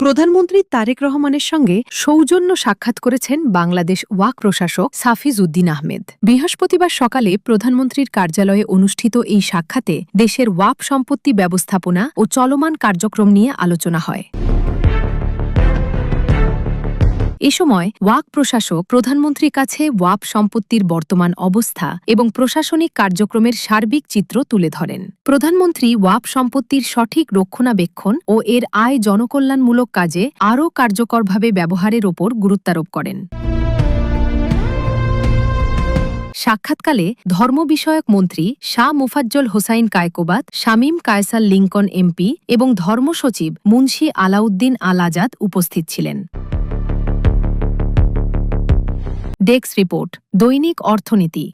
প্রধানমন্ত্রী তারেক রহমানের সঙ্গে সৌজন্য সাক্ষাৎ করেছেন বাংলাদেশ ওয়াক্ফ প্রশাসক সাফিজ উদ্দিন আহমেদ। বৃহস্পতিবার সকালে প্রধানমন্ত্রীর কার্যালয়ে অনুষ্ঠিত এই সাক্ষাতে দেশের ওয়াক্ফ সম্পত্তি ব্যবস্থাপনা ও চলমান কার্যক্রম নিয়ে আলোচনা হয়। এ সময় ওয়াক্ফ প্রশাসক প্রধানমন্ত্রীর কাছে ওয়াক্ফ সম্পত্তির বর্তমান অবস্থা এবং প্রশাসনিক কার্যক্রমের সার্বিক চিত্র তুলে ধরেন। প্রধানমন্ত্রী ওয়াক্ফ সম্পত্তির সঠিক রক্ষণাবেক্ষণ ও এর আয় জনকল্যাণমূলক কাজে আরও কার্যকরভাবে ব্যবহারের ওপর গুরুত্বারোপ করেন। সাক্ষাৎকালে ধর্ম বিষয়ক মন্ত্রী শাহ মোফাজ্জল হোসাইন কায়কোবাদ, শামীম কায়সার লিংকন এমপি এবং ধর্ম সচিব মুন্সি আলাউদ্দিন আল আজাদ উপস্থিত ছিলেন। ডেস্ক রিপোর্ট, দৈনিক অর্থনীতি।